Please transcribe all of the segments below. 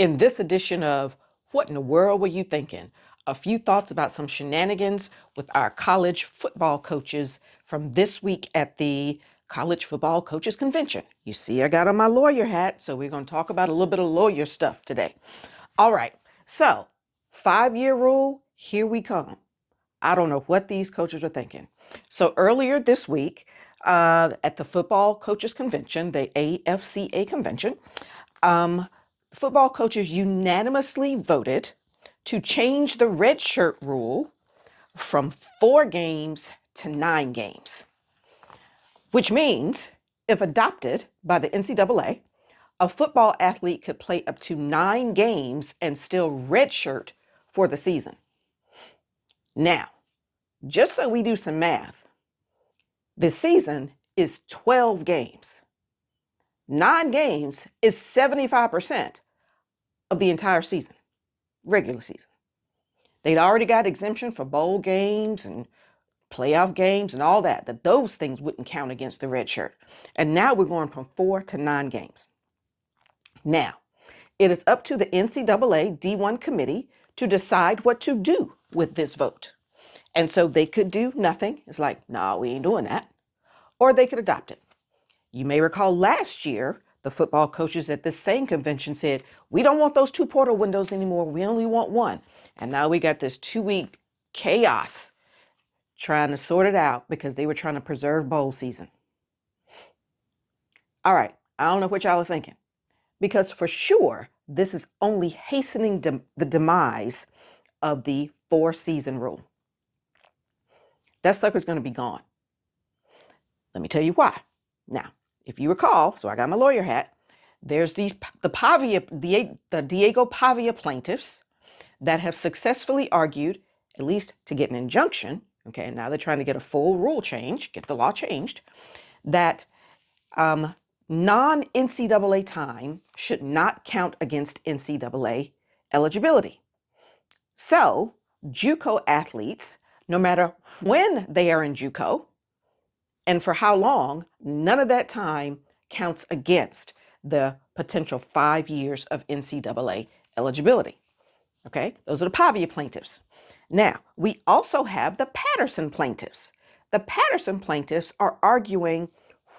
In this edition of What in the World Were You Thinking? A few thoughts about some shenanigans with our college football coaches from this week at the College Football Coaches Convention. You see, I got on my lawyer hat, so we're going to talk about a little bit of lawyer stuff today. All right, so 5-year rule, here we come. I don't know what these coaches are thinking. So earlier this week, at the Football Coaches Convention, the AFCA convention, football coaches unanimously voted to change the redshirt rule from 4 games to 9 games, which means if adopted by the NCAA, a football athlete could play up to 9 games and still redshirt for the season. Now, just so we do some math, the season is 12 games. 9 games is 75% of the entire season, regular season. They'd already got exemption for bowl games and playoff games and all that those things wouldn't count against the red shirt. And now we're going from 4 to 9 games. Now, it is up to the NCAA D1 Committee to decide what to do with this vote. And so they could do nothing. It's like, no, we ain't doing that. Or they could adopt it. You may recall last year, the football coaches at this same convention said, we don't want those 2 portal windows anymore. We only want 1. And now we got this 2-week chaos trying to sort it out because they were trying to preserve bowl season. All right, I don't know what y'all are thinking, because for sure, this is only hastening the demise of the 4-season rule. That sucker's going to be gone. Let me tell you why. Now, if you recall, so I got my lawyer hat, there's the Diego Pavia plaintiffs that have successfully argued, at least to get an injunction, okay, now they're trying to get a full rule change, get the law changed, that non-NCAA time should not count against NCAA eligibility. So, JUCO athletes, no matter when they are in JUCO and for how long, none of that time counts against the potential 5 years of NCAA eligibility. Okay, those are the Pavia plaintiffs. Now, we also have the Patterson plaintiffs. The Patterson plaintiffs are arguing,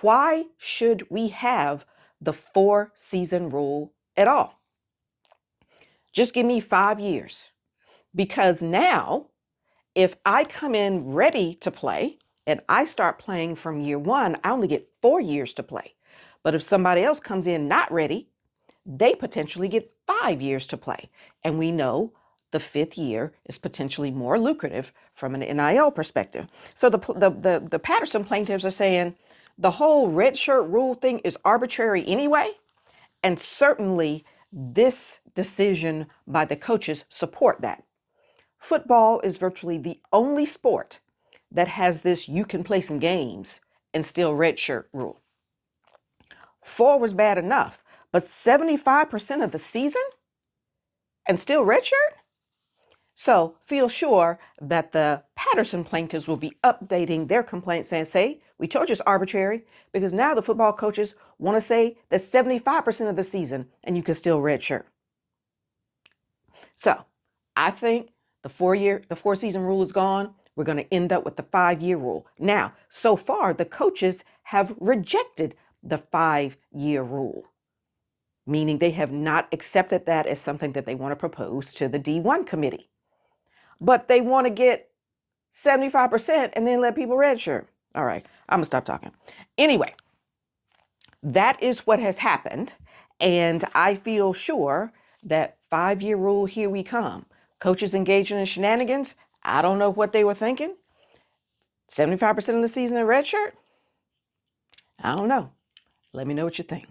why should we have the 4-season rule at all? Just give me 5 years. Because now, if I come in ready to play and I start playing from year 1, I only get 4 years to play. But if somebody else comes in not ready, they potentially get 5 years to play. And we know the 5th year is potentially more lucrative from an NIL perspective. So the Patterson plaintiffs are saying the whole red shirt rule thing is arbitrary anyway. And certainly this decision by the coaches support that. Football is virtually the only sport that has this you can play some games and still red shirt rule. 4 was bad enough, but 75% of the season and still redshirt? So feel sure that the Patterson plaintiffs will be updating their complaint saying, say, we told you it's arbitrary, because now the football coaches want to say that 75% of the season and you can still redshirt. So I think the 4-season rule is gone. We're going to end up with the 5-year rule. Now, so far, the coaches have rejected the 5-year rule, meaning they have not accepted that as something that they want to propose to the D1 committee. But they want to get 75% and then let people redshirt. All right, I'm going to stop talking. Anyway, that is what has happened. And I feel sure that 5-year rule, here we come. Coaches engaging in shenanigans, I don't know what they were thinking. 75% of the season in redshirt? I don't know. Let me know what you think.